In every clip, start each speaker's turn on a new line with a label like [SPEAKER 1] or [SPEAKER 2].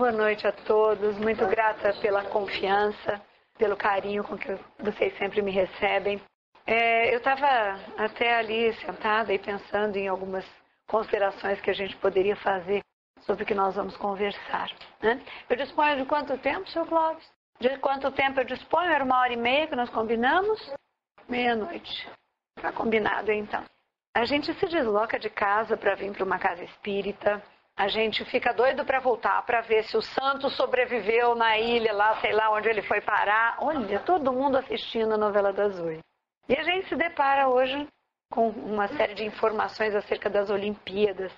[SPEAKER 1] Boa noite a todos, muito grata pela confiança, pelo carinho com que vocês sempre me recebem. Eu estava até ali sentada e pensando em algumas considerações que a gente poderia fazer sobre o que nós vamos conversar, né? Eu disponho de quanto tempo, Sr. Clóvis? De quanto tempo eu disponho? Era 1h30 que nós combinamos? Meia-noite. Está combinado, então. A gente se desloca de casa para vir para uma casa espírita. A gente fica doido para voltar, para ver se o santo sobreviveu na ilha, lá, sei lá onde ele foi parar. Olha, todo mundo assistindo a novela das 8. E a gente se depara hoje com uma série de informações acerca das Olimpíadas.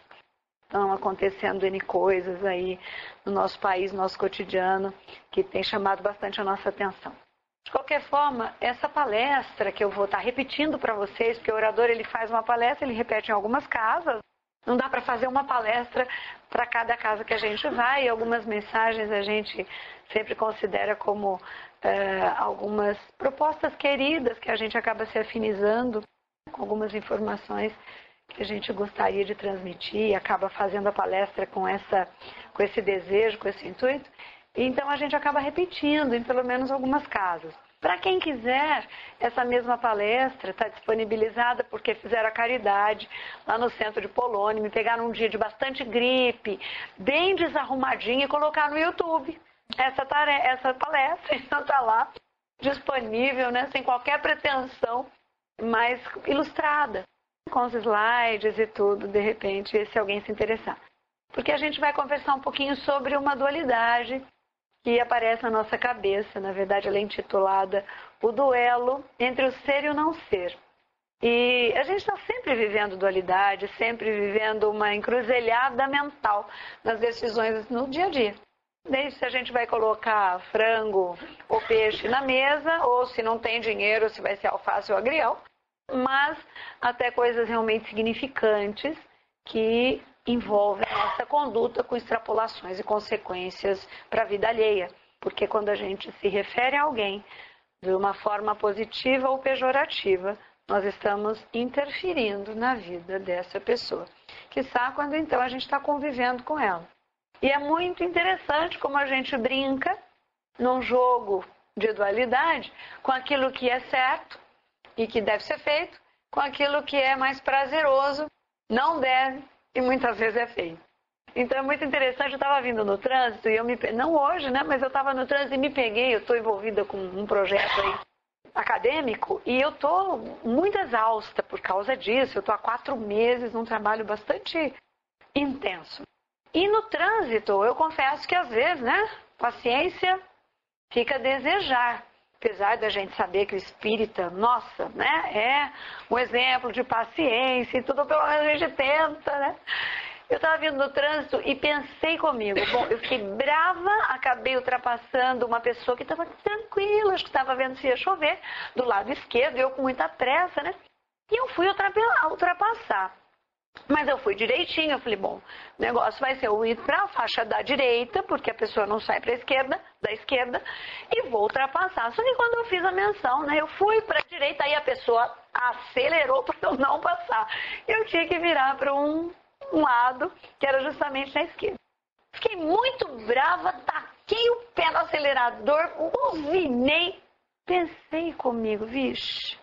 [SPEAKER 1] Estão acontecendo N coisas aí no nosso país, no nosso cotidiano, que tem chamado bastante a nossa atenção. De qualquer forma, essa palestra que eu vou estar repetindo para vocês, porque o orador ele faz uma palestra, ele repete em algumas casas, não dá para fazer uma palestra para cada casa que a gente vai, e algumas mensagens a gente sempre considera como algumas propostas queridas que a gente acaba se afinizando com algumas informações que a gente gostaria de transmitir e acaba fazendo a palestra com esse desejo, com esse intuito. Então a gente acaba repetindo em pelo menos algumas casas. Para quem quiser, essa mesma palestra está disponibilizada porque fizeram a caridade lá no centro de Polônia, me pegaram um dia de bastante gripe, bem desarrumadinha e colocar no YouTube essa palestra. Então está lá disponível, né, sem qualquer pretensão, mas ilustrada, com os slides e tudo, de repente, se alguém se interessar. Porque a gente vai conversar um pouquinho sobre uma dualidade que aparece na nossa cabeça. Na verdade, ela é intitulada O Duelo entre o Ser e o Não Ser. E a gente está sempre vivendo dualidade, sempre vivendo uma encruzilhada mental nas decisões no dia a dia. Desde se a gente vai colocar frango ou peixe na mesa, ou se não tem dinheiro, se vai ser alface ou agrião, mas até coisas realmente significantes que envolvem a nossa conduta com extrapolações e consequências para a vida alheia. Porque quando a gente se refere a alguém de uma forma positiva ou pejorativa, nós estamos interferindo na vida dessa pessoa. Quiçá quando então a gente está convivendo com ela. E é muito interessante como a gente brinca num jogo de dualidade com aquilo que é certo e que deve ser feito, com aquilo que é mais prazeroso, não deve e muitas vezes é feito. Então é muito interessante, eu estava vindo no trânsito, e não hoje, né, mas eu estava no trânsito e me peguei, eu estou envolvida com um projeto aí acadêmico, e eu estou muito exausta por causa disso, eu estou há 4 meses num trabalho bastante intenso. E no trânsito, eu confesso que às vezes, né, paciência fica a desejar. Apesar da gente saber que o espírita, nossa, né, é um exemplo de paciência e tudo, pelo menos a gente tenta, né? Eu estava vindo no trânsito e pensei comigo, bom, eu fiquei brava, acabei ultrapassando uma pessoa que estava tranquila, acho que estava vendo se ia chover, do lado esquerdo, eu com muita pressa, né? E eu fui ultrapassar. Mas eu fui direitinho, eu falei, bom, o negócio vai ser eu ir para a faixa da direita, porque a pessoa não sai para a esquerda, da esquerda, e vou ultrapassar. Só que quando eu fiz a menção, né, eu fui para a direita, aí a pessoa acelerou para eu não passar. Eu tinha que virar para um lado, que era justamente na esquerda. Fiquei muito brava, taquei o pé no acelerador, buzinei, pensei comigo, vixe,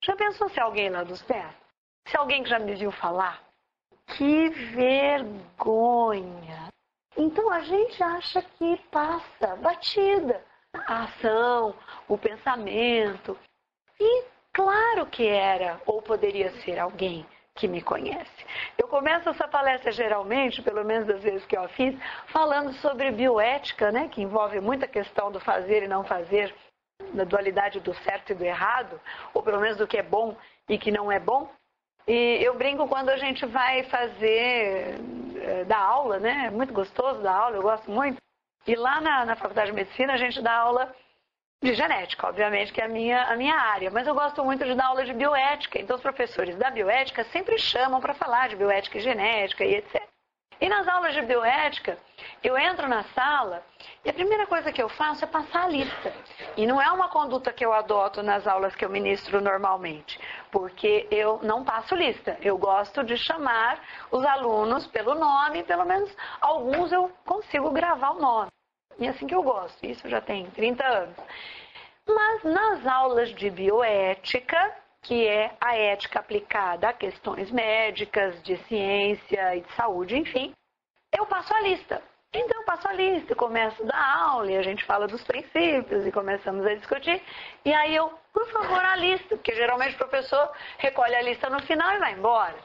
[SPEAKER 1] já pensou se alguém lá dos pés? Se alguém que já me viu falar? Que vergonha! Então a gente acha que passa batida a ação, o pensamento. E claro que era ou poderia ser alguém que me conhece. Eu começo essa palestra geralmente, pelo menos das vezes que eu a fiz, falando sobre bioética, né, que envolve muita questão do fazer e não fazer, da dualidade do certo e do errado, ou pelo menos do que é bom e que não é bom. E eu brinco quando a gente vai fazer dar aula, né? É muito gostoso dar aula, eu gosto muito. E lá na Faculdade de Medicina a gente dá aula de genética, obviamente, que é a minha área. Mas eu gosto muito de dar aula de bioética. Então os professores da bioética sempre chamam para falar de bioética e genética e etc. E nas aulas de bioética, eu entro na sala e a primeira coisa que eu faço é passar a lista. E não é uma conduta que eu adoto nas aulas que eu ministro normalmente. porque eu não passo lista. Eu gosto de chamar os alunos pelo nome, pelo menos alguns eu consigo gravar o nome. E é assim que eu gosto, isso já tem 30 anos. Mas nas aulas de bioética, que é a ética aplicada a questões médicas, de ciência e de saúde, enfim, eu passo a lista. Então eu passo a lista, eu começo a dar aula e a gente fala dos princípios e começamos a discutir. E aí eu, por favor, a lista, porque geralmente o professor recolhe a lista no final e vai embora.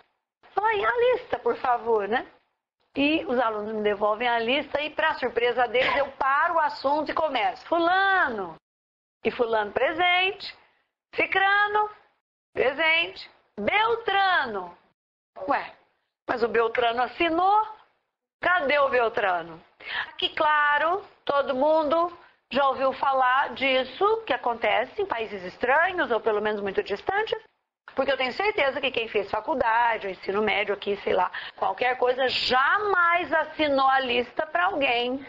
[SPEAKER 1] Fala aí, a lista, por favor, né? E os alunos me devolvem a lista e, para surpresa deles, eu paro o assunto e começo. Fulano, e fulano presente, Cicrano, presente, Beltrano. Ué, mas o Beltrano assinou. Cadê o Beltrano? Aqui, claro, todo mundo já ouviu falar disso que acontece em países estranhos, ou pelo menos muito distantes, porque eu tenho certeza que quem fez faculdade, ou ensino médio aqui, sei lá, qualquer coisa, jamais assinou a lista para alguém.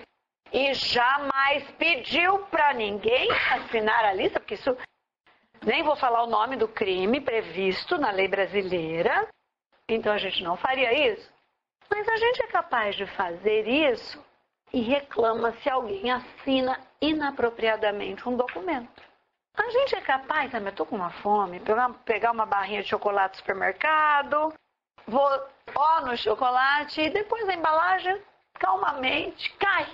[SPEAKER 1] E jamais pediu para ninguém assinar a lista, porque isso, nem vou falar o nome do crime previsto na lei brasileira, então a gente não faria isso. Mas a gente é capaz de fazer isso e reclama se alguém assina inapropriadamente um documento. A gente é capaz, eu estou com uma fome, pegar uma barrinha de chocolate no supermercado, vou no chocolate e depois a embalagem calmamente cai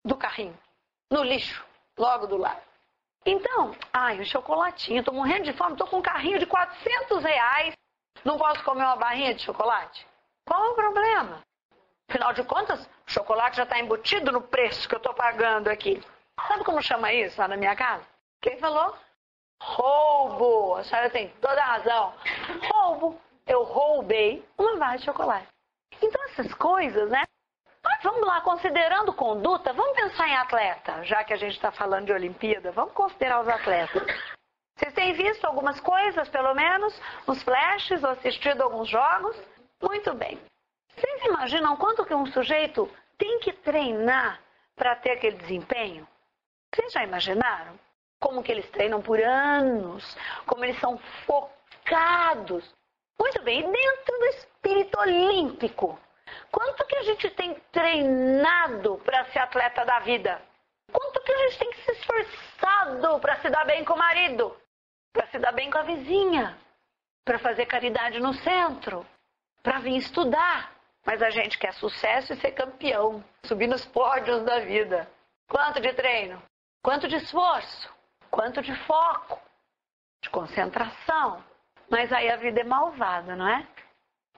[SPEAKER 1] do carrinho, no lixo, logo do lado. Então, o chocolatinho, estou morrendo de fome, estou com um carrinho de R$400, não posso comer uma barrinha de chocolate? Qual é o problema? Afinal de contas, o chocolate já está embutido no preço que eu estou pagando aqui. Sabe como chama isso lá na minha casa? Quem falou? Roubo. A senhora tem toda a razão. Roubo. Eu roubei uma barra de chocolate. Então essas coisas, né? Mas vamos lá, considerando conduta, vamos pensar em atleta. Já que a gente está falando de Olimpíada, vamos considerar os atletas. Vocês têm visto algumas coisas, pelo menos, uns flashes, ou assistido alguns jogos? Muito bem. Vocês imaginam quanto que um sujeito tem que treinar para ter aquele desempenho? Vocês já imaginaram? Como que eles treinam por anos, como eles são focados. Muito bem, e dentro do espírito olímpico, quanto que a gente tem treinado para ser atleta da vida? Quanto que a gente tem que se esforçado para se dar bem com o marido, para se dar bem com a vizinha, para fazer caridade no centro, para vir estudar. Mas a gente quer sucesso e ser campeão, subir nos pódios da vida. Quanto de treino? Quanto de esforço? Quanto de foco? De concentração? Mas aí a vida é malvada, não é?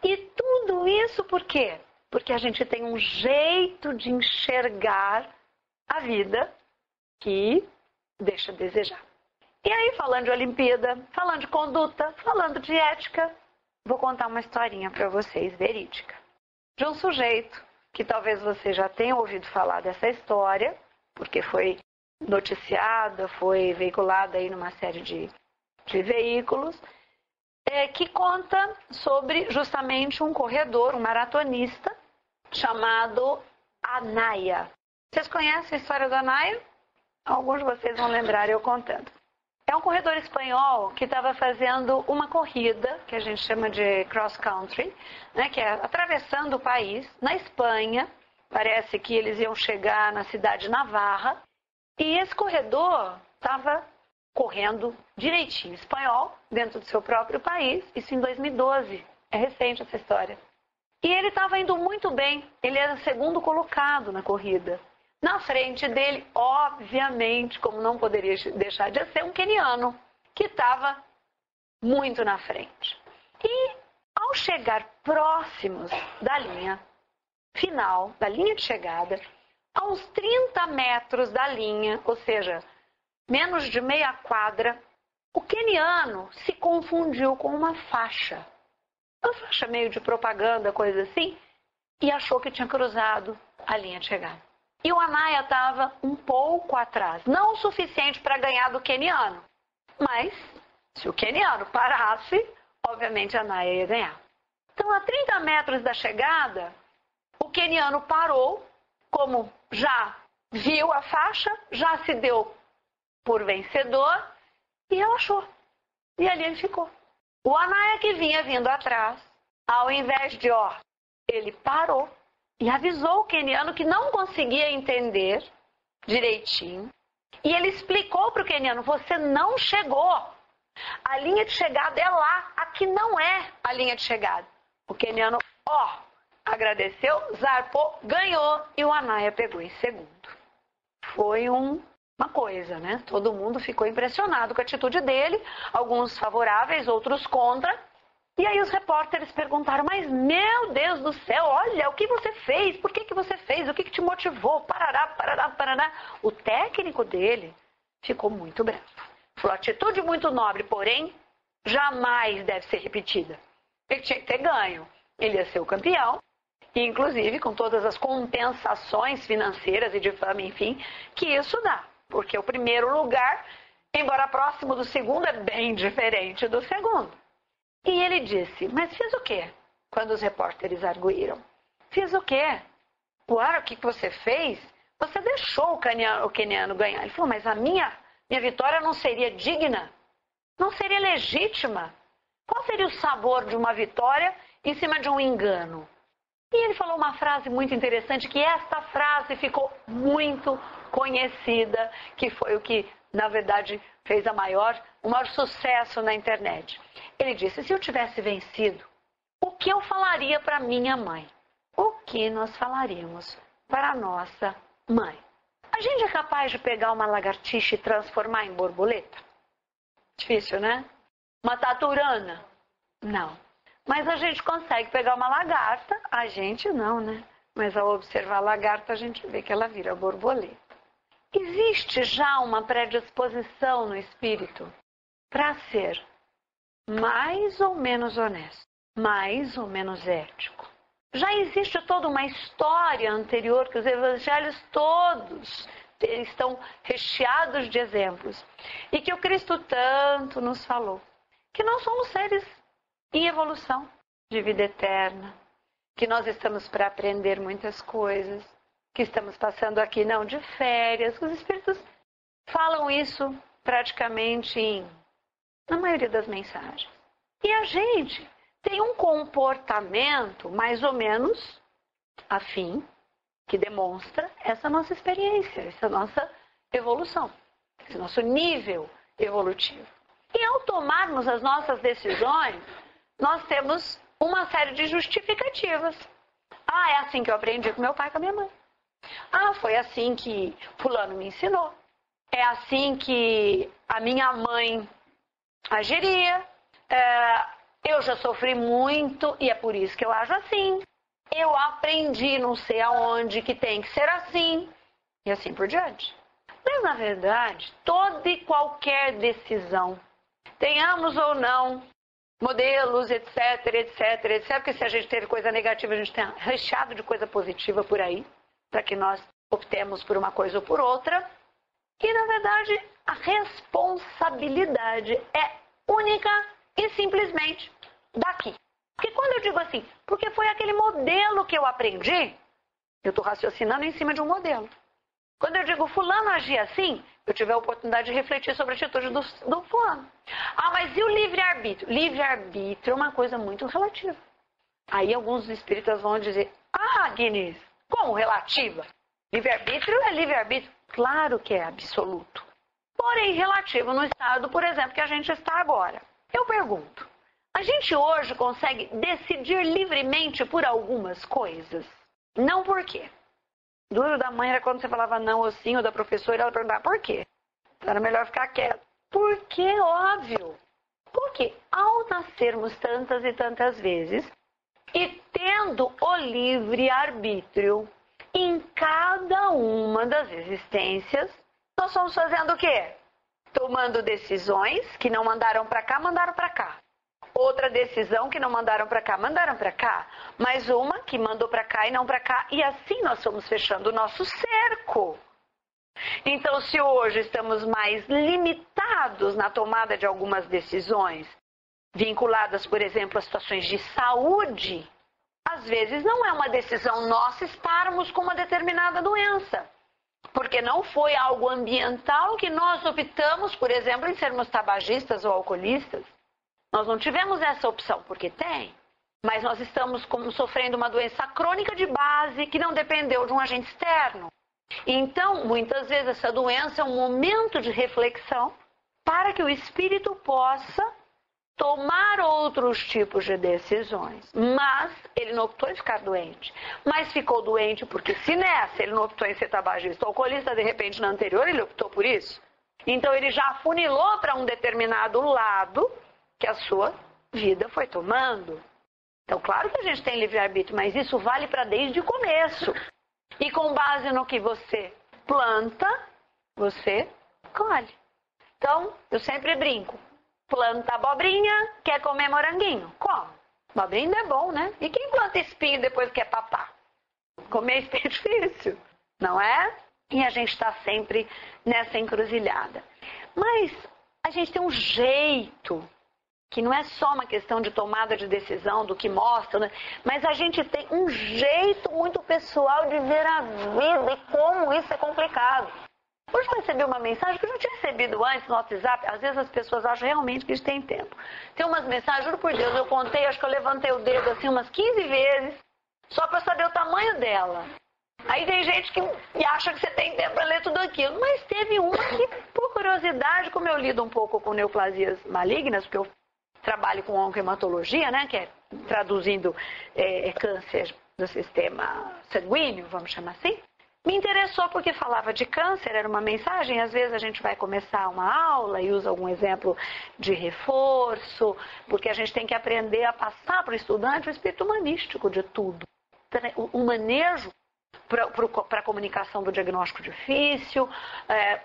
[SPEAKER 1] E tudo isso por quê? Porque a gente tem um jeito de enxergar a vida que deixa a desejar. E aí, falando de Olimpíada, falando de conduta, falando de ética, vou contar uma historinha para vocês, verídica. De um sujeito, que talvez você já tenha ouvido falar dessa história, porque foi noticiada, foi veiculada aí numa série de veículos, que conta sobre justamente um corredor, um maratonista, chamado Anaya. Vocês conhecem a história do Anaya? Alguns de vocês vão lembrar eu contando. É um corredor espanhol que estava fazendo uma corrida, que a gente chama de cross country, né, que é atravessando o país, na Espanha. Parece que eles iam chegar na cidade de Navarra. E esse corredor estava correndo direitinho espanhol, dentro do seu próprio país, isso em 2012. É recente essa história. E ele estava indo muito bem, ele era o segundo colocado na corrida. Na frente dele, obviamente, como não poderia deixar de ser, um queniano, que estava muito na frente. E ao chegar próximos da linha final, da linha de chegada, a uns 30 metros da linha, ou seja, menos de meia quadra, o queniano se confundiu com uma faixa meio de propaganda, coisa assim, e achou que tinha cruzado a linha de chegada. E o Anaya estava um pouco atrás, não o suficiente para ganhar do queniano, mas se o queniano parasse, obviamente a Anaya ia ganhar. Então, a 30 metros da chegada, o queniano parou, como já viu a faixa, já se deu por vencedor e relaxou. E ali ele ficou. O Anaya que vinha vindo atrás, ao invés de, ele parou e avisou o queniano que não conseguia entender direitinho. E ele explicou para o queniano, você não chegou. A linha de chegada é lá, aqui não é a linha de chegada. O queniano, agradeceu, zarpou, ganhou e o Anaya pegou em segundo. Foi uma coisa, né? Todo mundo ficou impressionado com a atitude dele, alguns favoráveis, outros contra. E aí os repórteres perguntaram, mas meu Deus do céu, olha, o que você fez? Por que você fez? O que te motivou? Parará, parará, parará. O técnico dele ficou muito bravo. Falou, atitude muito nobre, porém, jamais deve ser repetida. Ele tinha que ter ganho. Ele ia ser o campeão, e inclusive com todas as compensações financeiras e de fama, enfim, que isso dá. Porque o primeiro lugar, embora próximo do segundo, é bem diferente do segundo. E ele disse, mas fiz o quê? Quando os repórteres arguíram. Fiz o quê? O que você fez? Você deixou o queniano ganhar. Ele falou, mas a minha vitória não seria digna? Não seria legítima? Qual seria o sabor de uma vitória em cima de um engano? E ele falou uma frase muito interessante, que esta frase ficou muito conhecida, que foi o que, na verdade, fez o maior sucesso na internet. Ele disse, se eu tivesse vencido, o que eu falaria para minha mãe? O que nós falaríamos para a nossa mãe? A gente é capaz de pegar uma lagartixa e transformar em borboleta? Difícil, né? Uma taturana? Não. Mas a gente consegue pegar uma lagarta, a gente não, né? Mas ao observar a lagarta, a gente vê que ela vira borboleta. Existe já uma predisposição no espírito para ser mais ou menos honesto, mais ou menos ético. Já existe toda uma história anterior que os evangelhos todos estão recheados de exemplos. E que o Cristo tanto nos falou. Que nós somos seres em evolução de vida eterna. Que nós estamos para aprender muitas coisas. Que estamos passando aqui não de férias. Os espíritos falam isso praticamente na maioria das mensagens. E a gente tem um comportamento mais ou menos afim, que demonstra essa nossa experiência, essa nossa evolução, esse nosso nível evolutivo. E ao tomarmos as nossas decisões, nós temos uma série de justificativas. É assim que eu aprendi com meu pai e com a minha mãe. Foi assim que fulano me ensinou. É assim que a minha mãe agiria. Eu já sofri muito e é por isso que eu ajo assim. Eu aprendi não sei aonde que tem que ser assim. E assim por diante. Mas, na verdade, toda e qualquer decisão, tenhamos ou não modelos, etc, etc, etc, porque se a gente teve coisa negativa, a gente tem recheado de coisa positiva por aí, para que nós optemos por uma coisa ou por outra. E, na verdade, a responsabilidade é única e simplesmente daqui. Porque quando eu digo assim, porque foi aquele modelo que eu aprendi, eu estou raciocinando em cima de um modelo. Quando eu digo fulano agia assim, eu tive a oportunidade de refletir sobre a atitude do fulano. Mas e o livre-arbítrio? Livre-arbítrio é uma coisa muito relativa. Aí alguns espíritas vão dizer, Guinness, como relativa? Livre-arbítrio é livre-arbítrio. Claro que é absoluto. Porém, relativo no estado, por exemplo, que a gente está agora. Eu pergunto, a gente hoje consegue decidir livremente por algumas coisas? Não por quê? Duro da mãe era quando você falava não ou sim, ou da professora, ela perguntava por quê? Então era melhor ficar quieto. Porque, óbvio. Porque ao nascermos tantas e tantas vezes, e tendo o livre-arbítrio em cada uma das existências, nós estamos fazendo o quê? Tomando decisões que não mandaram para cá, mandaram para cá. Outra decisão que não mandaram para cá, mandaram para cá. Mais uma que mandou para cá e não para cá. E assim nós fomos fechando o nosso cerco. Então, se hoje estamos mais limitados na tomada de algumas decisões, vinculadas, por exemplo, a situações de saúde, às vezes não é uma decisão nossa estarmos com uma determinada doença. Porque não foi algo ambiental que nós optamos, por exemplo, em sermos tabagistas ou alcoolistas.
[SPEAKER 2] Nós não tivemos essa opção, porque tem, mas nós estamos sofrendo uma doença crônica de base que não dependeu de um agente externo. Então, muitas vezes, essa doença é um momento de reflexão para que o espírito possa tomar outros tipos de decisões. Mas ele não optou em ficar doente. Mas ficou doente porque se nessa ele não optou em ser tabagista ou alcoolista, de repente na anterior ele optou por isso. Então ele já afunilou para um determinado lado que a sua vida foi tomando. Então claro que a gente tem livre-arbítrio, mas isso vale para desde o começo. E com base no que você planta, você colhe. Então, eu sempre brinco. Planta abobrinha, quer comer moranguinho? Come. Abobrinha é bom, né? E quem planta espinho depois quer papar? Comer espinho é difícil, não é? E a gente está sempre nessa encruzilhada. Mas a gente tem um jeito, que não é só uma questão de tomada de decisão, do que mostra, né? Mas a gente tem um jeito muito pessoal de ver a vida e como isso é complicado. Hoje eu recebi uma mensagem que eu já tinha recebido antes no WhatsApp. Às vezes as pessoas acham realmente que a gente tem tempo. Tem umas mensagens, juro por Deus, eu contei, acho que eu levantei o dedo assim umas 15 vezes, só para saber o tamanho dela. Aí tem gente que acha que você tem tempo para ler tudo aquilo. Mas teve uma que, por curiosidade, como eu lido um pouco com neoplasias malignas, porque eu trabalho com oncohematologia, né, que é traduzindo câncer do sistema sanguíneo, vamos chamar assim. Me interessou porque falava de câncer, era uma mensagem, às vezes a gente vai começar uma aula e usa algum exemplo de reforço, porque a gente tem que aprender a passar para o estudante o espírito humanístico de tudo. O manejo para a comunicação do diagnóstico difícil,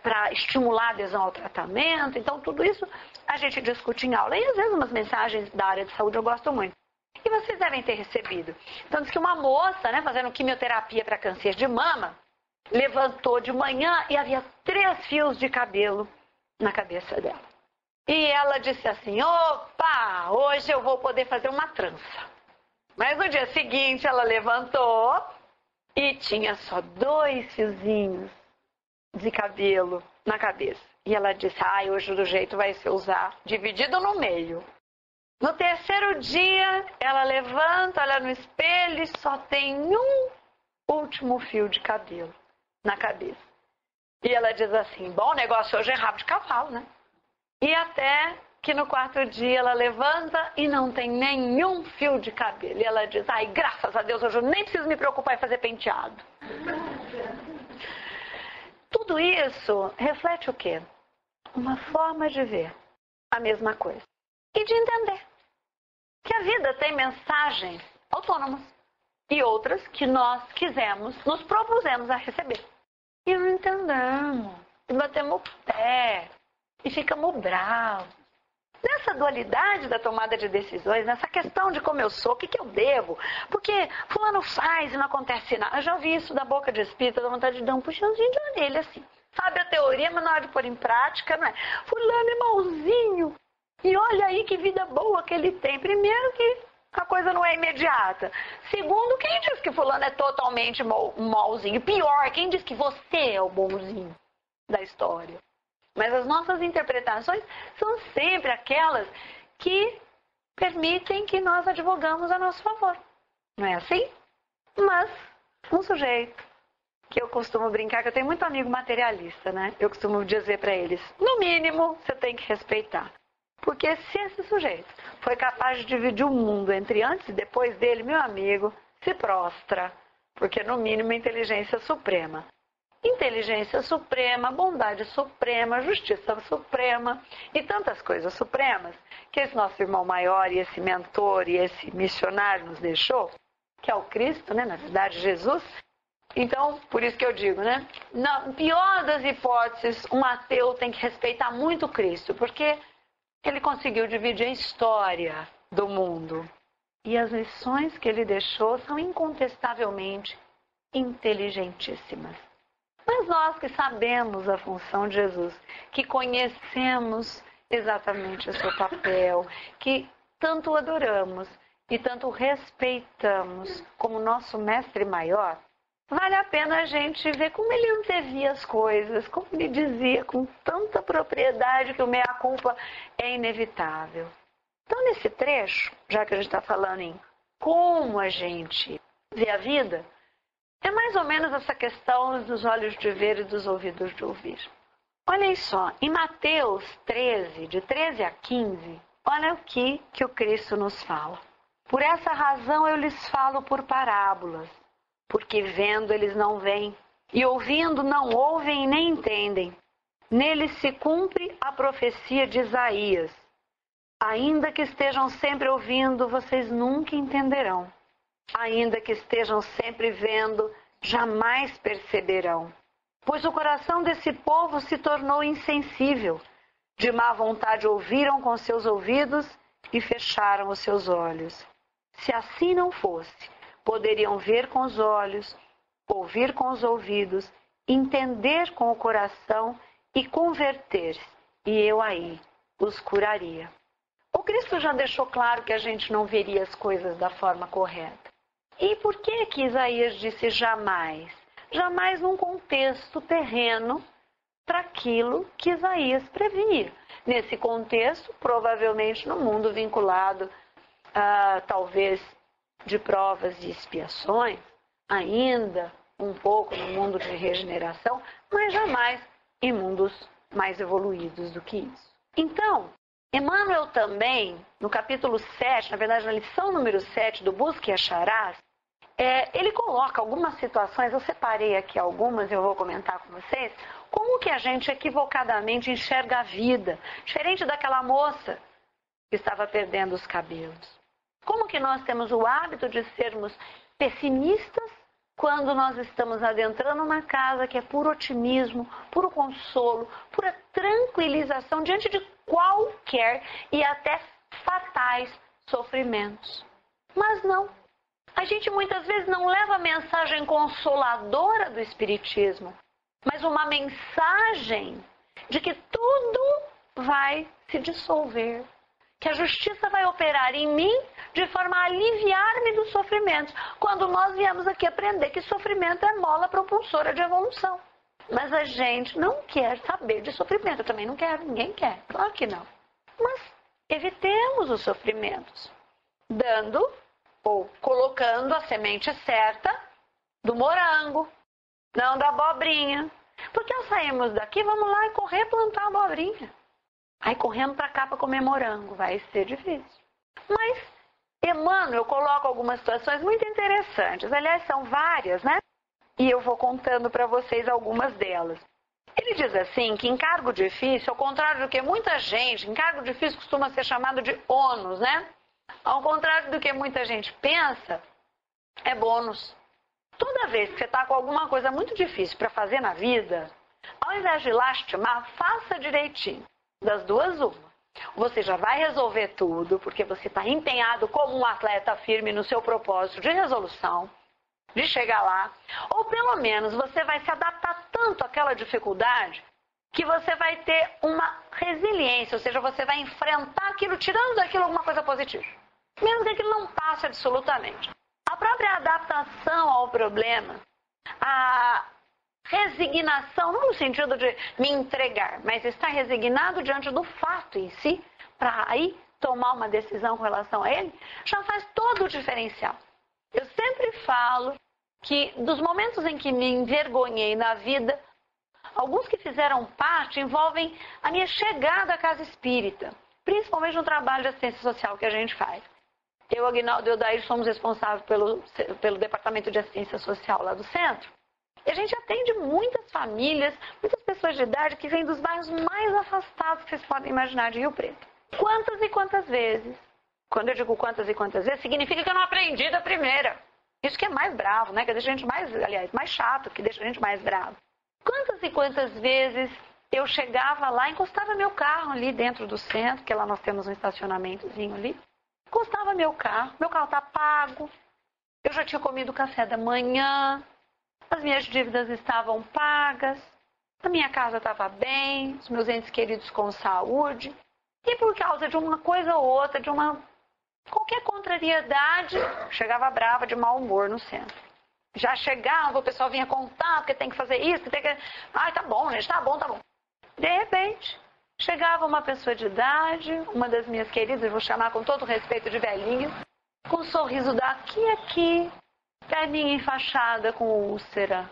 [SPEAKER 2] para estimular a adesão ao tratamento. Então, tudo isso a gente discute em aula. E às vezes umas mensagens da área de saúde eu gosto muito. E vocês devem ter recebido. Então, diz que uma moça, né, fazendo quimioterapia para câncer de mama, levantou de manhã e havia 3 fios de cabelo na cabeça dela. E ela disse assim, opa, hoje eu vou poder fazer uma trança. Mas no dia seguinte ela levantou e tinha só 2 fiozinhos de cabelo na cabeça. E ela disse, hoje do jeito vai ser usar dividido no meio. No 3º dia, ela levanta, olha no espelho e só tem um último fio de cabelo na cabeça. E ela diz assim, bom, o negócio hoje é rabo de cavalo, né? E até que no 4º dia ela levanta e não tem nenhum fio de cabelo. E ela diz, graças a Deus, hoje eu nem preciso me preocupar em fazer penteado. Tudo isso reflete o quê? Uma forma de ver a mesma coisa. E de entender que a vida tem mensagens autônomas e outras que nós nos propusemos a receber. E não entendemos, e batemos o pé, e ficamos bravos. Nessa dualidade da tomada de decisões, nessa questão de como eu sou, o que eu devo, porque fulano faz e não acontece nada. Eu já ouvi isso da boca de espírito, dá vontade de dar um puxãozinho de orelha assim. Sabe a teoria, mas na hora de pôr em prática, não é? Fulano é mauzinho. E olha aí que vida boa que ele tem. Primeiro que a coisa não é imediata. Segundo, quem diz que fulano é totalmente mauzinho? Pior, quem diz que você é o bonzinho da história? Mas as nossas interpretações são sempre aquelas que permitem que nós advogamos a nosso favor. Não é assim? Mas um sujeito que eu costumo brincar, que eu tenho muito amigo materialista, né? Eu costumo dizer para eles, no mínimo, você tem que respeitar. Porque se esse sujeito foi capaz de dividir o mundo entre antes e depois dele, meu amigo, se prostra. Porque no mínimo é inteligência suprema. Inteligência suprema, bondade suprema, justiça suprema e tantas coisas supremas que esse nosso irmão maior e esse mentor e esse missionário nos deixou, que é o Cristo, né? Na verdade, Jesus. Então, por isso que eu digo, né? Na pior das hipóteses, um ateu tem que respeitar muito Cristo, porque ele conseguiu dividir a história do mundo. E as lições que ele deixou são incontestavelmente inteligentíssimas. Mas nós que sabemos a função de Jesus, que conhecemos exatamente o seu papel, que tanto o adoramos e tanto o respeitamos como nosso mestre maior, vale a pena a gente ver como ele antevia as coisas, como ele dizia com tanta propriedade que o meia-culpa é inevitável. Então nesse trecho, já que a gente está falando em como a gente vê a vida, é mais ou menos essa questão dos olhos de ver e dos ouvidos de ouvir. Olhem só, em Mateus 13, de 13 a 15, olha o que o Cristo nos fala. Por essa razão eu lhes falo por parábolas, porque vendo eles não veem, e ouvindo não ouvem nem entendem. Neles se cumpre a profecia de Isaías. Ainda que estejam sempre ouvindo, vocês nunca entenderão. Ainda que estejam sempre vendo, jamais perceberão. Pois o coração desse povo se tornou insensível. De má vontade ouviram com seus ouvidos e fecharam os seus olhos. Se assim não fosse, poderiam ver com os olhos, ouvir com os ouvidos, entender com o coração e converter-se, e eu aí os curaria. O Cristo já deixou claro que a gente não veria as coisas da forma correta. E por que Isaías disse jamais? Jamais num contexto terreno para aquilo que Isaías previa. Nesse contexto, provavelmente no mundo vinculado talvez de provas e expiações, ainda um pouco no mundo de regeneração, mas jamais em mundos mais evoluídos do que isso. Então, Emmanuel também, no capítulo 7, na verdade na lição número 7 do Busque e Acharás, ele coloca algumas situações, eu separei aqui algumas, eu vou comentar com vocês, como que a gente equivocadamente enxerga a vida, diferente daquela moça que estava perdendo os cabelos. Como que nós temos o hábito de sermos pessimistas quando nós estamos adentrando uma casa que é puro otimismo, puro consolo, pura tranquilização diante de qualquer e até fatais sofrimentos. Mas não. A gente muitas vezes não leva a mensagem consoladora do Espiritismo, mas uma mensagem de que tudo vai se dissolver, que a justiça vai operar em mim de forma a aliviar-me dos sofrimentos, quando nós viemos aqui aprender que sofrimento é mola propulsora de evolução. Mas a gente não quer saber de sofrimento, eu também não quero, ninguém quer, claro que não. Mas evitemos os sofrimentos, dando ou colocando a semente certa do morango, não da abobrinha. Porque ao sairmos daqui, vamos lá e correr plantar abobrinha. Aí correndo para cá para comer morango, vai ser difícil. Mas Emmanuel coloca algumas situações muito interessantes. Aliás, são várias, né? E eu vou contando para vocês algumas delas. Ele diz assim que encargo difícil, ao contrário do que muita gente, encargo difícil costuma ser chamado de ônus, né? Ao contrário do que muita gente pensa, é bônus. Toda vez que você está com alguma coisa muito difícil para fazer na vida, ao invés de lastimar, faça direitinho. Das duas, uma. Você já vai resolver tudo, porque você está empenhado como um atleta firme no seu propósito de resolução, de chegar lá. Ou pelo menos você vai se adaptar tanto àquela dificuldade que você vai ter uma resiliência, ou seja, você vai enfrentar aquilo, tirando daquilo alguma coisa positiva. Mesmo que aquilo não passe absolutamente. A própria adaptação ao problema, a resignação, não no sentido de me entregar, mas estar resignado diante do fato em si, para aí tomar uma decisão com relação a ele, já faz todo o diferencial. Eu sempre falo que dos momentos em que me envergonhei na vida, alguns que fizeram parte envolvem a minha chegada à casa espírita, principalmente no trabalho de assistência social que a gente faz. Eu, Aguinaldo e Odair somos responsáveis pelo departamento de assistência social lá do centro. E a gente atende muitas famílias, muitas pessoas de idade que vêm dos bairros mais afastados que vocês podem imaginar de Rio Preto. Quantas e quantas vezes? Quando eu digo quantas e quantas vezes, significa que eu não aprendi da primeira. Isso que é mais bravo, né? Que deixa a gente mais chato, que deixa a gente mais bravo. Quantas e quantas vezes eu chegava lá, encostava meu carro ali dentro do centro, que lá nós temos um estacionamentozinho ali. Encostava meu carro tá pago, eu já tinha comido café da manhã, as minhas dívidas estavam pagas, a minha casa estava bem, os meus entes queridos com saúde. E por causa de uma coisa ou outra, de qualquer contrariedade, chegava brava de mau humor no centro. Já chegava, o pessoal vinha contar, porque tem que fazer isso, tem que... Ai, tá bom, gente, tá bom. De repente,
[SPEAKER 1] Chegava uma pessoa de idade, uma das minhas queridas, vou chamar com todo respeito de velhinha, com um sorriso daqui e aqui, perninha enfaixada com úlcera,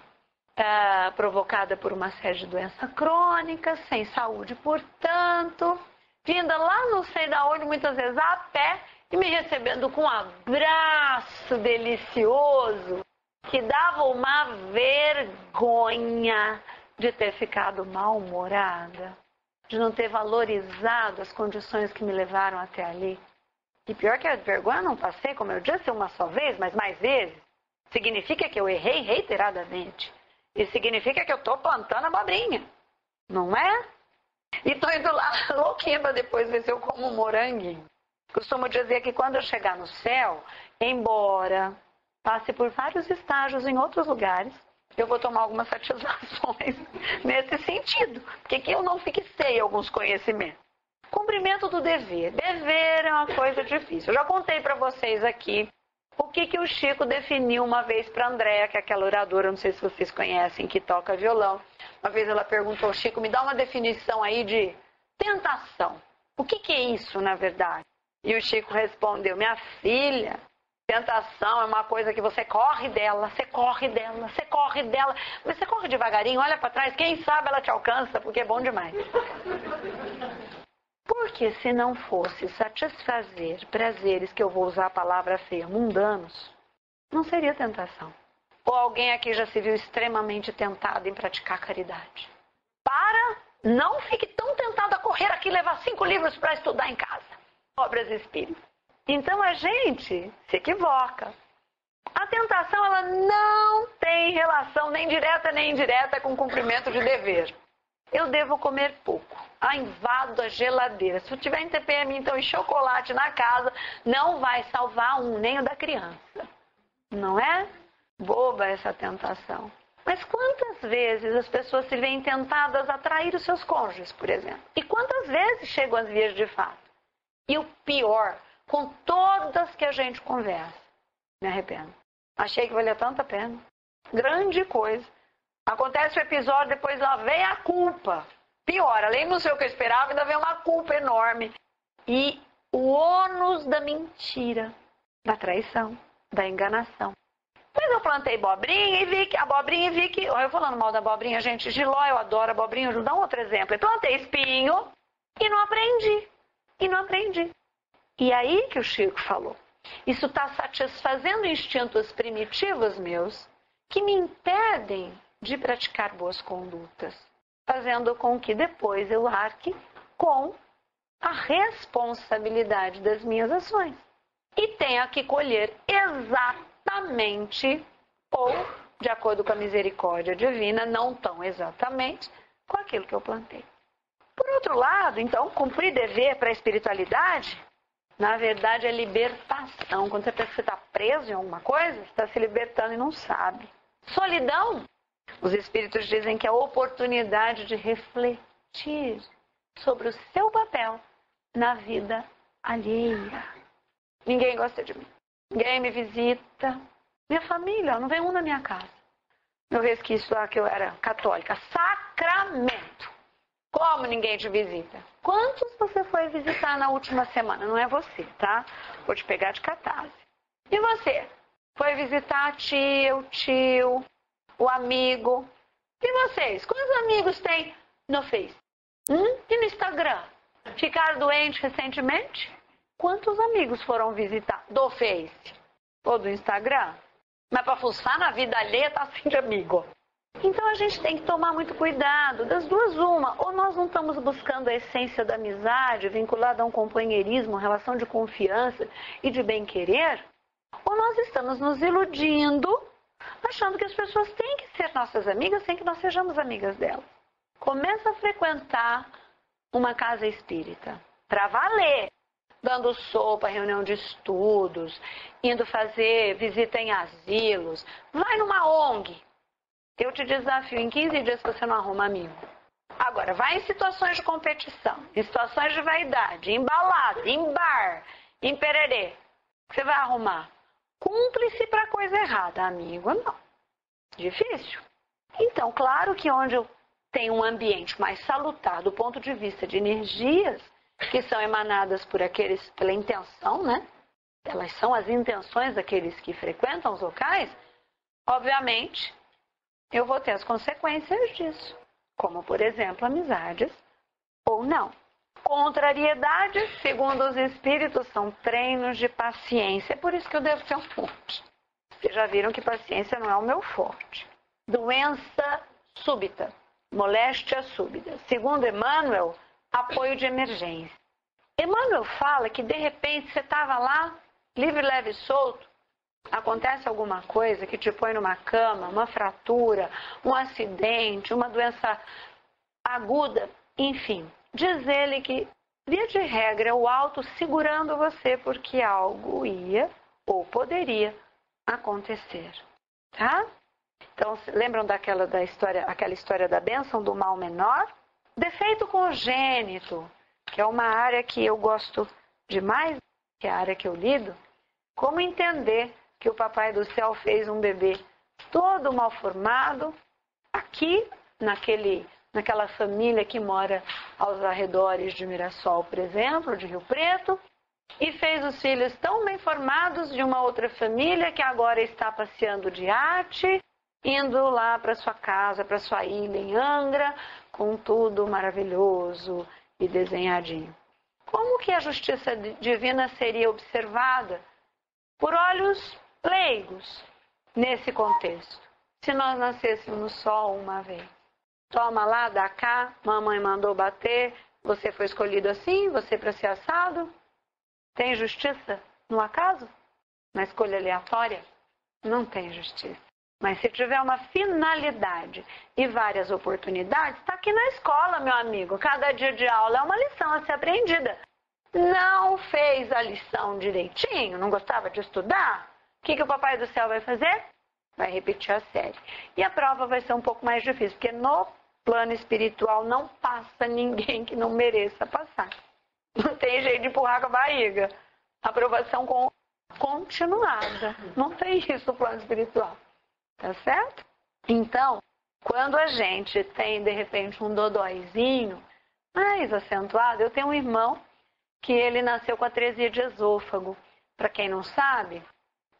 [SPEAKER 1] provocada por uma série de doenças crônicas, sem saúde, portanto, vinda lá não sei da onde, muitas vezes a pé, e me recebendo com um abraço delicioso, que dava uma vergonha de ter ficado mal-humorada, de não ter valorizado as condições que me levaram até ali. E pior que a vergonha eu não passei, como eu disse, uma só vez, mas mais vezes. Significa que eu errei reiteradamente. E significa que eu estou plantando abobrinha. Não é? E estou indo lá louquinha para depois ver se eu como um moranguinho. Costumo dizer que quando eu chegar no céu, embora passe por vários estágios em outros lugares, eu vou tomar algumas satisfações nesse sentido. Porque que eu não fixei alguns conhecimentos. Cumprimento do dever. Dever é uma coisa difícil. Eu já contei para vocês aqui o que o Chico definiu uma vez para a Andréa, que é aquela oradora, não sei se vocês conhecem, que toca violão. Uma vez ela perguntou, Chico, me dá uma definição aí de tentação. O que é isso, na verdade? E o Chico respondeu, minha filha, tentação é uma coisa que você corre dela, você corre dela, você corre dela. Mas você corre devagarinho, olha para trás, quem sabe ela te alcança, porque é bom demais. Porque se não fosse satisfazer prazeres, que eu vou usar a palavra feia, mundanos, não seria tentação. Ou alguém aqui já se viu extremamente tentado em praticar caridade? Não fique tão tentado a correr aqui e levar 5 livros para estudar em casa. Obras espíritas. Então a gente se equivoca. A tentação ela não tem relação nem direta nem indireta com o cumprimento de dever. Eu devo comer pouco. Invado a geladeira. Se eu tiver em TPM, então, e chocolate na casa, não vai salvar nem o da criança. Não é? Boba essa tentação. Mas quantas vezes as pessoas se veem tentadas a trair os seus cônjuges, por exemplo? E quantas vezes chegam às vias de fato? E o pior, com todas que a gente conversa, me arrependo. Achei que valia tanta pena. Grande coisa. Acontece o episódio, depois lá vem a culpa. Pior, além do seu que eu esperava, ainda vem uma culpa enorme. E o ônus da mentira, da traição, da enganação. Depois eu plantei abobrinha e vi que... Eu falando mal da abobrinha, gente, Giló, eu adoro abobrinha. Eu vou dar um outro exemplo. Eu plantei espinho e não aprendi. E aí que o Chico falou. Isso está satisfazendo instintos primitivos meus que me impedem de praticar boas condutas, fazendo com que depois eu arque com a responsabilidade das minhas ações e tenha que colher exatamente ou, de acordo com a misericórdia divina, não tão exatamente, com aquilo que eu plantei. Por outro lado, então, cumprir dever para a espiritualidade, na verdade, é libertação. Quando você pensa que você está preso em alguma coisa, você está se libertando e não sabe. Solidão. Os espíritos dizem que é a oportunidade de refletir sobre o seu papel na vida alheia. Ninguém gosta de mim. Ninguém me visita. Minha família, não vem um na minha casa. Uma vez que isso lá que eu era católica. Sacramento. Como ninguém te visita? Quantos você foi visitar na última semana? Não é você, tá? Vou te pegar de catarse. E você? Foi visitar a tia, o tio, o amigo. E vocês? Quantos amigos tem no Face? E no Instagram? Ficaram doentes recentemente? Quantos amigos foram visitar do Face? Ou do Instagram? Mas para fuçar na vida alheia tá assim de amigo. Então a gente tem que tomar muito cuidado. Das duas, uma. Ou nós não estamos buscando a essência da amizade, vinculada a um companheirismo, relação de confiança e de bem-querer. Ou nós estamos nos iludindo, achando que as pessoas têm que ser nossas amigas sem que nós sejamos amigas delas. Começa a frequentar uma casa espírita, para valer, dando sopa, reunião de estudos, indo fazer visita em asilos, vai numa ONG. Eu te desafio, em 15 dias você não arruma amigo. Agora, vai em situações de competição, em situações de vaidade, em balada, em bar, em pererê. Você vai arrumar cúmplice para coisa errada, amigo, não. Difícil. Então, claro que onde eu
[SPEAKER 2] tem um ambiente mais salutar do ponto de vista de energias que são emanadas por aqueles, pela intenção, né? Elas são as intenções daqueles que frequentam os locais, obviamente, eu vou ter as consequências disso. Como, por exemplo, amizades ou não. Contrariedades, segundo os espíritos, são treinos de paciência. É por isso que eu devo ter um forte. Vocês já viram que paciência não é o meu forte. Doença súbita, moléstia súbita. Segundo Emmanuel, apoio de emergência. Emmanuel fala que, de repente, você estava lá, livre, leve e solto, acontece alguma coisa que te põe numa cama, uma fratura, um acidente, uma doença aguda, enfim. Diz ele que, via de regra, é o alto segurando você porque algo ia ou poderia acontecer, tá? Então, lembram aquela história da bênção do mal menor? Defeito congênito, que é uma área que eu gosto demais, que é a área que eu lido. Como entender que o Papai do Céu fez um bebê todo mal formado, aqui, naquela família que mora aos arredores de Mirassol, por exemplo, de Rio Preto, e fez os filhos tão bem formados de uma outra família que agora está passeando de iate, indo lá para sua casa, para sua ilha em Angra, com tudo maravilhoso e desenhadinho. Como que a justiça divina seria observada por olhos leigos nesse contexto? Se nós nascêssemos só uma vez. Toma lá, dá cá, mamãe mandou bater, você foi escolhido assim, você para ser assado. Tem justiça no acaso? Na escolha aleatória? Não tem justiça. Mas se tiver uma finalidade e várias oportunidades, está aqui na escola, meu amigo. Cada dia de aula é uma lição a ser aprendida. Não fez a lição direitinho, não gostava de estudar? O que o Papai do Céu vai fazer? Vai repetir a série. E a prova vai ser um pouco mais difícil, porque no plano espiritual não passa ninguém que não mereça passar. Não tem jeito de empurrar com a barriga. Aprovação continuada. Não tem isso no plano espiritual. Tá certo? Então, quando a gente tem, de repente, um dodóizinho mais acentuado, eu tenho um irmão que ele nasceu com atresia de esôfago. Para quem não sabe,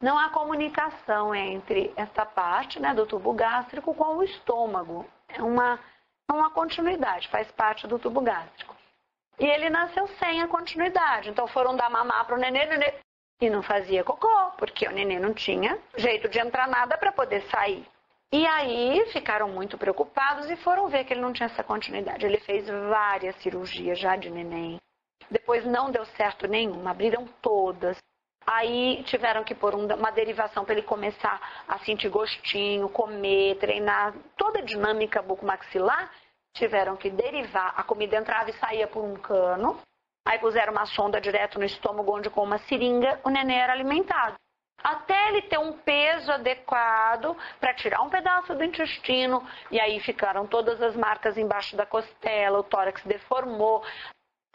[SPEAKER 2] não há comunicação entre esta parte, né, do tubo gástrico com o estômago. É uma continuidade, faz parte do tubo gástrico. E ele nasceu sem a continuidade. Então foram dar mamar para o nenê e não fazia cocô, porque o nenê não tinha jeito de entrar nada para poder sair. E aí ficaram muito preocupados e foram ver que ele não tinha essa continuidade. Ele fez várias cirurgias já de neném. Depois não deu certo nenhuma, abriram todas. Aí tiveram que pôr uma derivação para ele começar a sentir gostinho, comer, treinar. Toda a dinâmica bucomaxilar, tiveram que derivar. A comida entrava e saía por um cano. Aí puseram uma sonda direto no estômago, onde com uma seringa o nenê era alimentado. Até ele ter um peso adequado para tirar um pedaço do intestino. E aí ficaram todas as marcas embaixo da costela, o tórax deformou.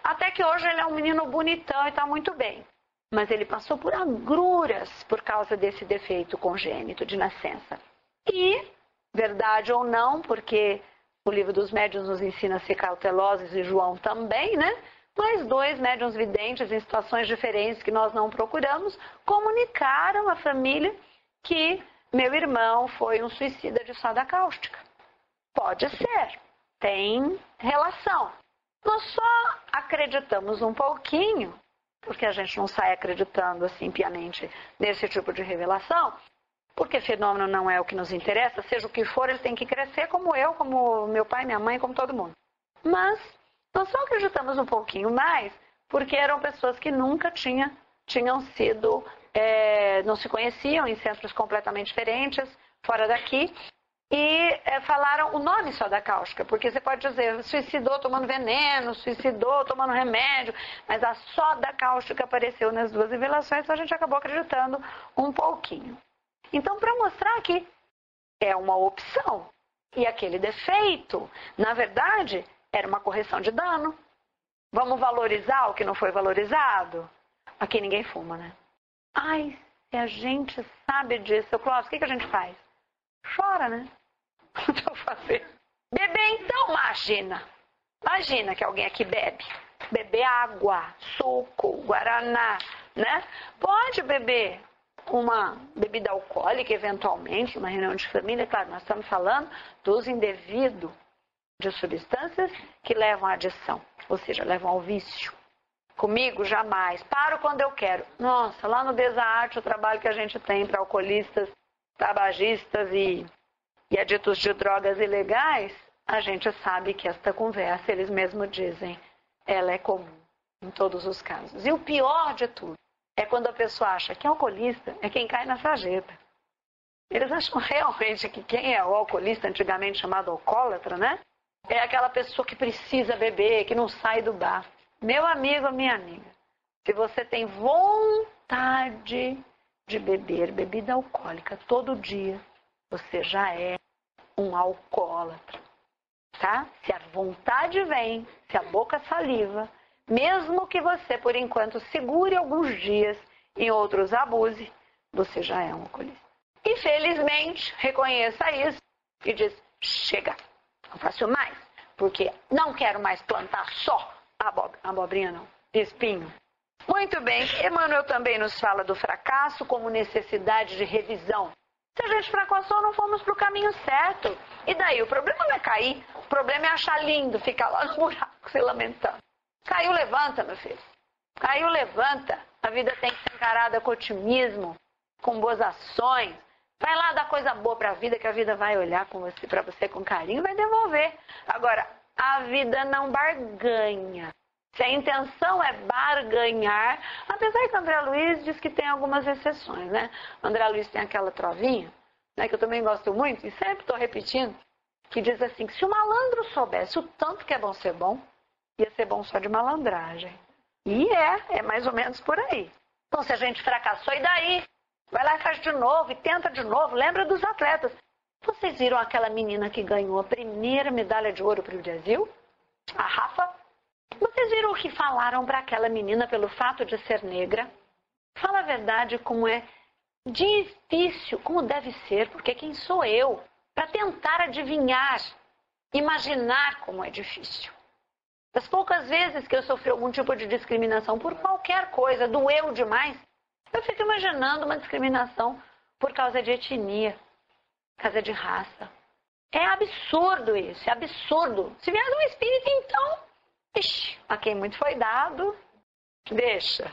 [SPEAKER 2] Até que hoje ele é um menino bonitão e está muito bem. Mas ele passou por agruras por causa desse defeito congênito de nascença. E, verdade ou não, porque o livro dos médiuns nos ensina a ser cautelosos e João também, né? Mas 2 médiuns videntes em situações diferentes que nós não procuramos comunicaram à família que meu irmão foi um suicida de soda cáustica. Pode ser, tem relação. Nós só acreditamos um pouquinho, porque a gente não sai acreditando assim piamente nesse tipo de revelação, porque fenômeno não é o que nos interessa, seja o que for, ele tem que crescer como eu, como meu pai, minha mãe, como todo mundo. Mas nós só acreditamos um pouquinho mais porque eram pessoas que nunca tinham sido, não se conheciam em centros completamente diferentes, fora daqui, e falaram o nome soda cáustica, porque você pode dizer, suicidou tomando veneno, suicidou tomando remédio, mas a soda cáustica apareceu nas 2 revelações, então a gente acabou acreditando um pouquinho. Então, para mostrar que é uma opção, e aquele defeito, na verdade, era uma correção de dano. Vamos valorizar o que não foi valorizado? Aqui ninguém fuma, né? Ai, se a gente sabe disso, Clóvis, o que a gente faz? Chora, né? Não fazer. Beber então, imagina que alguém aqui bebe. Beber água, suco, guaraná, né? Pode beber uma bebida alcoólica, eventualmente, uma reunião de família. Claro, nós estamos falando do uso indevido de substâncias que levam à adição, ou seja, levam ao vício. Comigo, jamais. Paro quando eu quero. Nossa, lá no Desarte, o trabalho que a gente tem para alcoolistas, tabagistas e aditos de drogas ilegais, a gente sabe que esta conversa, eles mesmos dizem, ela é comum em todos os casos. E o pior de tudo é quando a pessoa acha que alcoolista é quem cai na sarjeta. Eles acham realmente que quem é o alcoolista, antigamente chamado alcoólatra, né? É aquela pessoa que precisa beber, que não sai do bar. Meu amigo, minha amiga, se você tem vontade de beber bebida alcoólica todo dia, você já é um alcoólatra, tá? Se a vontade vem, se a boca saliva, mesmo que você, por enquanto, segure alguns dias e outros abuse, você já é um alcoolista. Infelizmente, reconheça isso e diz, chega, não faço mais, porque não quero mais plantar só abobrinha não, espinho. Muito bem, Emmanuel também nos fala do fracasso como necessidade de revisão. Se a gente fracassou, não fomos para o caminho certo. E daí, o problema não é cair, o problema é achar lindo, ficar lá no buraco se lamentando. Caiu, levanta, meu filho. Caiu, levanta. A vida tem que ser encarada com otimismo, com boas ações. Vai lá dar coisa boa para a vida, que a vida vai olhar para você com carinho e vai devolver. Agora, a vida não barganha. Se a intenção é barganhar, apesar que André Luiz diz que tem algumas exceções, né? André Luiz tem aquela trovinha, né, que eu também gosto muito, e sempre estou repetindo, que diz assim, que se o malandro soubesse o tanto que é bom, ia ser bom só de malandragem. E é mais ou menos por aí. Então, se a gente fracassou, e daí? Vai lá e faz de novo, e tenta de novo. Lembra dos atletas. Vocês viram aquela menina que ganhou a primeira medalha de ouro para o Brasil? A Rafa? Vocês viram o que falaram para aquela menina pelo fato de ser negra? Fala a verdade, como é difícil, como deve ser, porque quem sou eu para tentar adivinhar, imaginar como é difícil. Das poucas vezes que eu sofri algum tipo de discriminação por qualquer coisa, doeu demais, eu fico imaginando uma discriminação por causa de etnia, por causa de raça. É absurdo isso, é absurdo. Se vier de um espírito, então, a quem muito foi dado, deixa.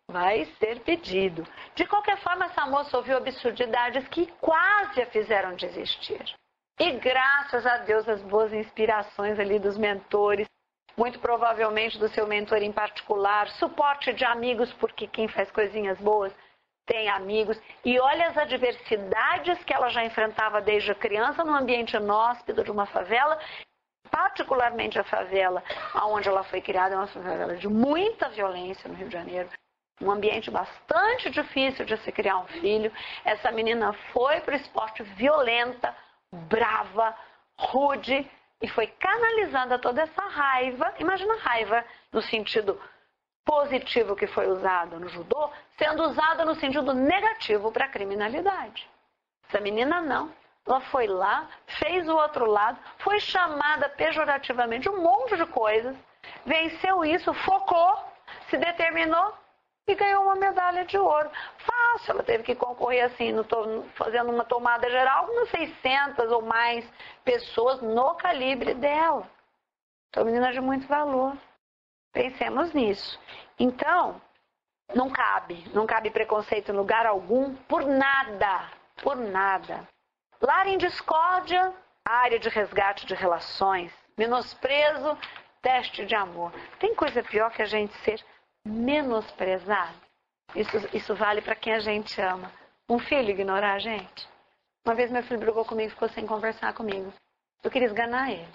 [SPEAKER 2] Vai ser pedido. De qualquer forma, essa moça ouviu absurdidades que quase a fizeram desistir. E graças a Deus, as boas inspirações ali dos mentores, muito provavelmente do seu mentor em particular, suporte de amigos, porque quem faz coisinhas boas tem amigos. E olha as adversidades que ela já enfrentava desde criança no ambiente inóspito de uma favela, particularmente a favela onde ela foi criada, é uma favela de muita violência no Rio de Janeiro, um ambiente bastante difícil de se criar um filho. Essa menina foi para o esporte violenta, brava, rude, e foi canalizando toda essa raiva. Imagina a raiva no sentido positivo que foi usado no judô, sendo usada no sentido negativo para a criminalidade. Essa menina não. Ela foi lá, fez o outro lado, foi chamada pejorativamente um monte de coisas, venceu isso, focou, se determinou e ganhou uma medalha de ouro. Fácil, ela teve que concorrer assim, fazendo uma tomada geral, umas 600 ou mais pessoas no calibre dela. Então, menina de muito valor. Pensemos nisso. Então, não cabe preconceito em lugar algum, por nada. Lar em discórdia, área de resgate de relações, menosprezo, teste de amor. Tem coisa pior que a gente ser menosprezado? Isso vale para quem a gente ama. Um filho ignorar a gente? Uma vez meu filho brigou comigo e ficou sem conversar comigo. Eu queria esganar ele.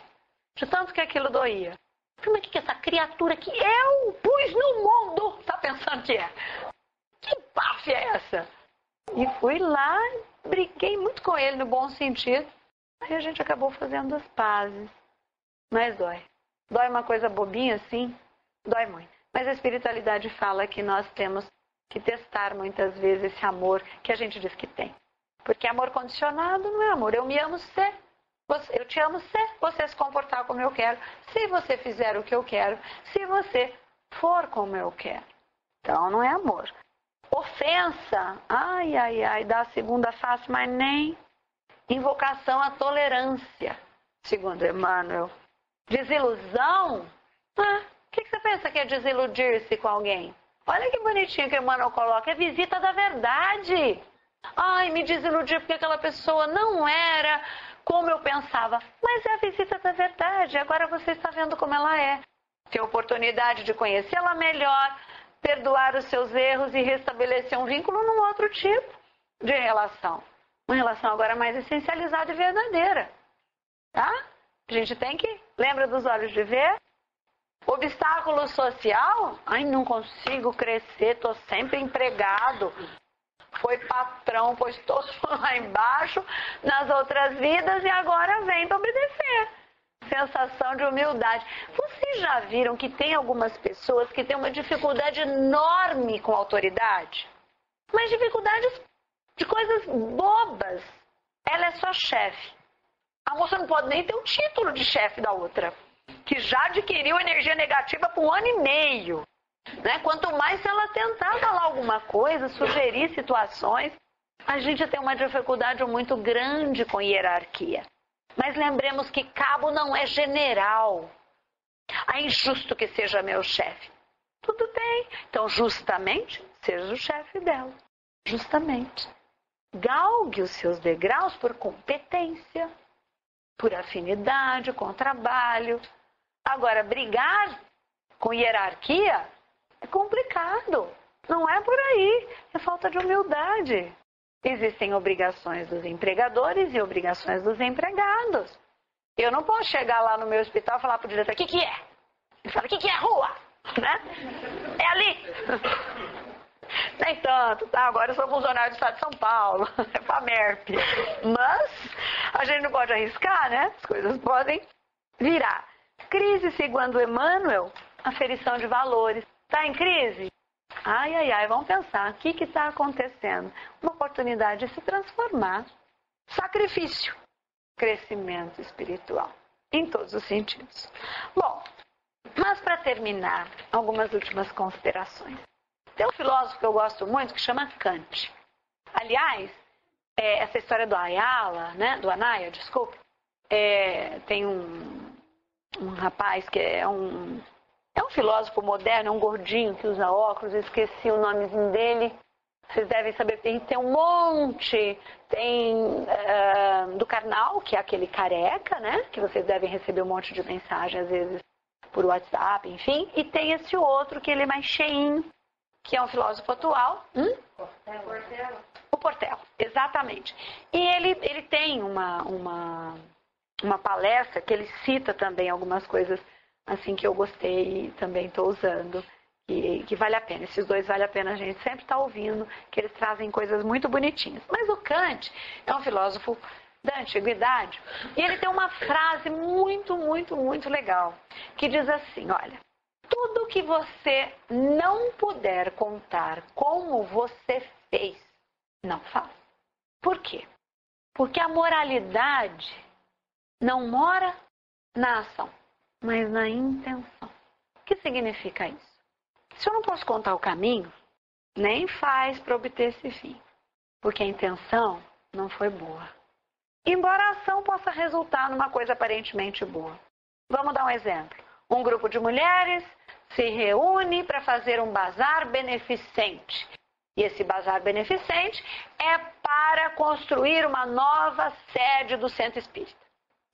[SPEAKER 2] De tanto que aquilo doía. Eu falei, mas o que é essa criatura que eu pus no mundo? Tá pensando que é? Que paf é essa? E fui lá, briguei muito com ele no bom sentido. Aí a gente acabou fazendo as pazes. Mas dói. Dói uma coisa bobinha assim? Dói muito. Mas a espiritualidade fala que nós temos que testar muitas vezes esse amor que a gente diz que tem. Porque amor condicionado não é amor. Eu me amo ser. Eu te amo se você se comportar como eu quero, se você fizer o que eu quero, se você for como eu quero. Então, não é amor. Ofensa, ai, ai, ai, dá a segunda face, mas nem invocação à tolerância, segundo Emmanuel. Desilusão, o que você pensa que é desiludir-se com alguém? Olha que bonitinho que Emmanuel coloca, é visita da verdade. Ai, me desiludi porque aquela pessoa não era como eu pensava. Mas é a visita da verdade, agora você está vendo como ela é. Tem oportunidade de conhecê-la melhor, perdoar os seus erros e restabelecer um vínculo num outro tipo de relação. Uma relação agora mais essencializada e verdadeira. Tá? A gente tem que, lembra dos olhos de ver? Obstáculo social? Ai, não consigo crescer, estou sempre empregado. Foi patrão, pois estou lá embaixo nas outras vidas e agora vem para obedecer. Sensação de humildade. Vocês já viram que tem algumas pessoas que têm uma dificuldade enorme com a autoridade? Mas dificuldades de coisas bobas. Ela é só chefe. A moça não pode nem ter o título de chefe da outra, que já adquiriu energia negativa por 1 ano e meio. Né? Quanto mais se ela tentar falar alguma coisa, sugerir situações, a gente tem uma dificuldade muito grande com hierarquia. Mas lembremos que cabo não é general. É injusto que seja meu chefe. Tudo bem. Então, justamente, seja o chefe dela. Justamente. Galgue os seus degraus por competência, por afinidade, com trabalho. Agora, brigar com hierarquia é complicado. Não é por aí. É falta de humildade. Existem obrigações dos empregadores e obrigações dos empregados. Eu não posso chegar lá no meu hospital e falar para o diretor, o que é? Ele fala, o que é rua? Né? É ali. Nem tanto, tá? Agora eu sou funcionário do Estado de São Paulo, é FAMERP. Mas a gente não pode arriscar, né? As coisas podem virar. Crise, segundo Emmanuel, aferição de valores. Está em crise? Ai, ai, ai, vamos pensar, o que está acontecendo? Uma oportunidade de se transformar. Sacrifício, crescimento espiritual, em todos os sentidos. Bom, mas para terminar, algumas últimas considerações. Tem um filósofo que eu gosto muito que chama Kant. Aliás, essa história do Ayala, né, do Anaya, desculpe, tem um rapaz que é um filósofo moderno, é um gordinho que usa óculos, eu esqueci o nomezinho dele. Vocês devem saber, tem um monte, tem do Karnal, que é aquele careca, né? Que vocês devem receber um monte de mensagem, às vezes, por WhatsApp, enfim. E tem esse outro, que ele é mais cheinho, que é um filósofo atual. Portela. O Portela, exatamente. E ele tem uma palestra que ele cita também algumas coisas assim que eu gostei e também estou usando, que vale a pena. Esses dois vale a pena a gente sempre estar ouvindo, que eles trazem coisas muito bonitinhas. Mas o Kant é um filósofo da antiguidade e ele tem uma frase muito, muito, muito legal, que diz assim, olha, tudo que você não puder contar como você fez, não faça. Por quê? Porque a moralidade não mora na ação, mas na intenção. O que significa isso? Se eu não posso contar o caminho, nem faz para obter esse fim, porque a intenção não foi boa. Embora a ação possa resultar numa coisa aparentemente boa. Vamos dar um exemplo. Um grupo de mulheres se reúne para fazer um bazar beneficente. E esse bazar beneficente é para construir uma nova sede do Centro Espírita.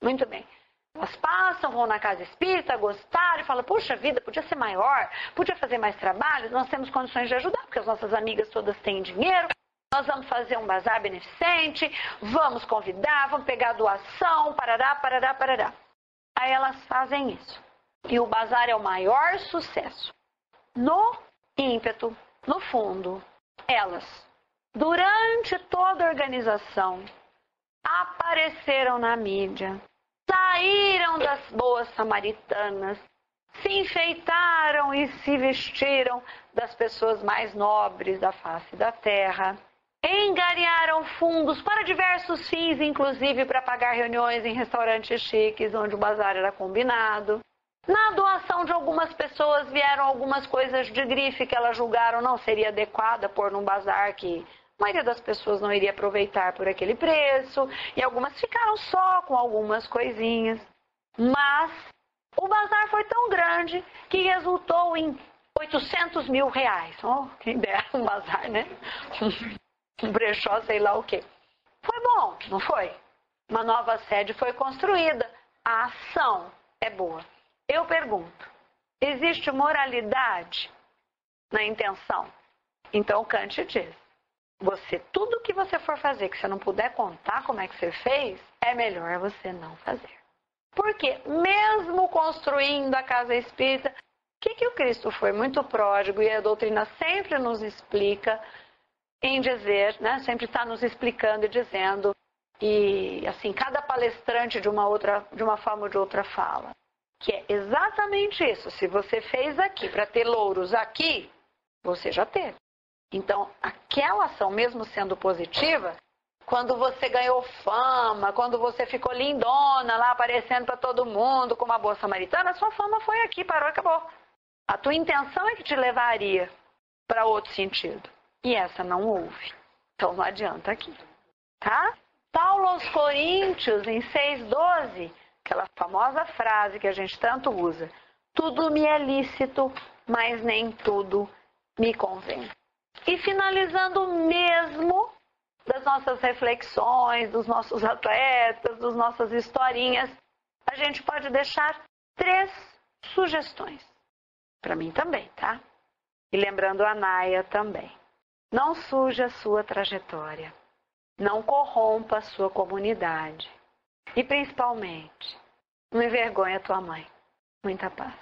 [SPEAKER 2] Muito bem. Elas passam, vão na casa espírita, gostaram e falam, puxa vida, podia ser maior, podia fazer mais trabalho, nós temos condições de ajudar, porque as nossas amigas todas têm dinheiro, nós vamos fazer um bazar beneficente, vamos convidar, vamos pegar doação, parará, parará, parará. Aí elas fazem isso. E o bazar é o maior sucesso. No ímpeto, no fundo, elas, durante toda a organização, apareceram na mídia, saíram das boas samaritanas, se enfeitaram e se vestiram das pessoas mais nobres da face da terra Engariaram fundos para diversos fins, inclusive para pagar reuniões em restaurantes chiques, onde o bazar era combinado. Na doação de algumas pessoas vieram algumas coisas de grife que elas julgaram não seria adequada pôr num bazar que a maioria das pessoas não iria aproveitar por aquele preço. E algumas ficaram só com algumas coisinhas. Mas o bazar foi tão grande que resultou em 800 mil reais. Oh, quem dera um bazar, né? Um brechó, sei lá o quê. Foi bom, não foi? Uma nova sede foi construída. A ação é boa. Eu pergunto, existe moralidade na intenção? Então Kant diz, tudo que você for fazer, que você não puder contar como é que você fez, é melhor você não fazer. Porque mesmo construindo a casa espírita, o que o Cristo foi muito pródigo e a doutrina sempre nos explica em dizer, né, sempre está nos explicando e dizendo, e assim, cada palestrante de uma forma ou de outra fala, que é exatamente isso. Se você fez aqui para ter louros aqui, você já teve. Então, aquela ação, mesmo sendo positiva, quando você ganhou fama, quando você ficou lindona lá, aparecendo para todo mundo como uma boa samaritana, sua fama foi aqui, parou e acabou. A tua intenção é que te levaria para outro sentido. E essa não houve. Então não adianta aqui. Tá? Paulo aos Coríntios, em 6,12, aquela famosa frase que a gente tanto usa. Tudo me é lícito, mas nem tudo me convém. E finalizando mesmo das nossas reflexões, dos nossos atletas, das nossas historinhas, a gente pode deixar 3 sugestões. Para mim também, tá? E lembrando a Naya também. Não suje a sua trajetória. Não corrompa a sua comunidade. E principalmente, não envergonhe a tua mãe. Muita paz.